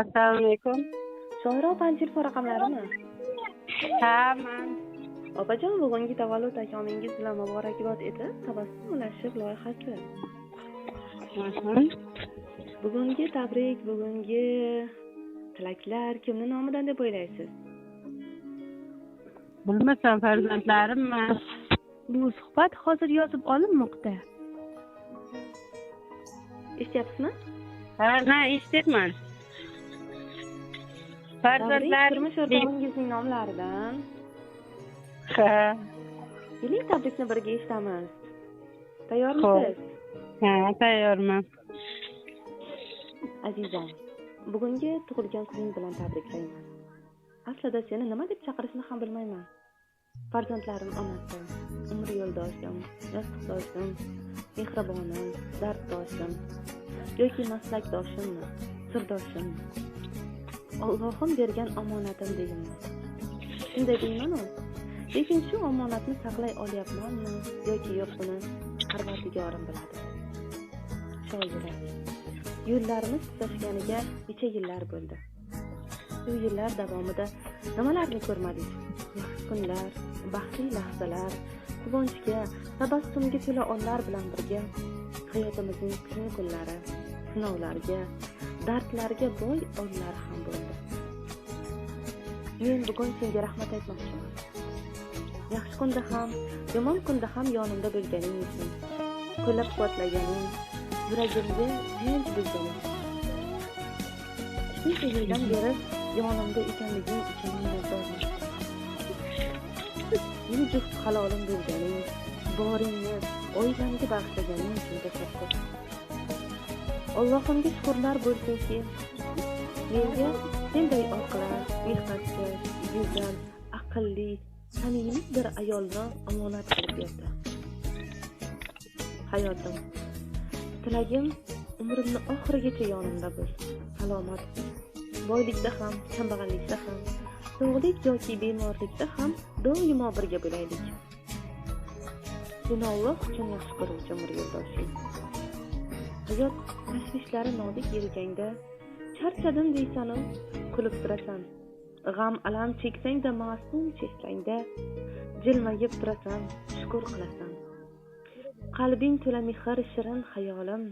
Assalomu alaykum. Shoira opaning telefon raqamlarimi? Ha, men. Opajon, bugungi tavallud ayomingiz bilan muborakbod etib, tabassum ulashib loyihasi. Bugungi tabrik, bugungi tilaklar kimning nomidan deb o'ylaysiz? Bilmasam, farzandlarimmi? Bu suhbat hozir yozib olinmoqda. Eshityapsizmi? Ha, eshityapman. Farzandlarim Turmush o'rtog'ingizning nomlaridan. Ha, Keling, tabrikni birga eshitamiz. Tayyormisiz? ha, tayyorman. Azizam, bugungi tug'ilgan kuning bilan tabriklayman. Aslida seni nima deb chaqirishni ham bilmayman. Farzandlarim onasi, umr yo'ldoshim, yostiqdoshim, mehribonim, darddoshim yoki maslakdoshimmi, sirdoshimmi? Allohim bergan omonatim deyman. Shunday deyman-ku. Lekin shu omonatni saqlay olyapmanmi yoki yo'q, buni Parvardigorim biladi. Shoira. Yo'llarimiz tutashganiga necha yillar bo'ldi. Bu yillar davomida nimalarni ko'rmadik? Yaxshi kunlar, baxtli lahzalar, quvonchga, tabassumga to'la onlar bilan birga hayotimizning qiyin kunlari, sinovlarga, dardlarga boy onlar ham bo'ldi. Men bugun senga rahmat aytmoqchiman. Yaxshi kunda ham, yomon kunda ham yonimda bo'lganing uchun, qo'llab-quvvatlaganing, yuragimga tinch bo'lganing. Shuncha yildan beri yonimda ekanliging uchun minnatdorman. Meni juft halolim bo'lganing, boringni oilamga bag'ishlaganing uchun tashakkur. Allohimga shukrlar bo'lsinki, menga senday oqila, mehnatkash, go'zal, aqlli, samimiy bir ayolni omonat qilib berdi. Hayotim, tilagim umrimni oxirigacha yonimda bo'l. Salomat, boylikda ham, kambag'allikda ham, sog'lik yoki bemorlikda ham doimo birga bo'laylik. Seni Alloh uchun yaxshi ko'ruvchi umr yo'ldoshing. Hayot tashvishlari nozik yelkangda charchadim deysan-u, kulib turasan. G'am alam cheksang-da ma'sum chehrangda jilmayib turasan, shukr qilasan. Qalbing to'la mehr, shirin xayolim,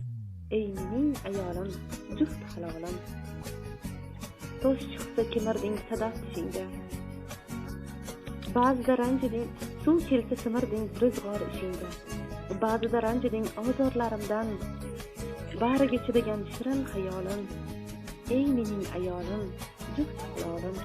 ey mening ayolim, juft halolim. Tosh chiqsa kemirding sadaf tishingda. Ba'zida ranjiding, suv kelsa simirding ro'zg'or ishingda. Ba'zida ranjiding ozorlarimdan, bariga chidagan shirin xayolim, ey mening ayolim, juft halolim.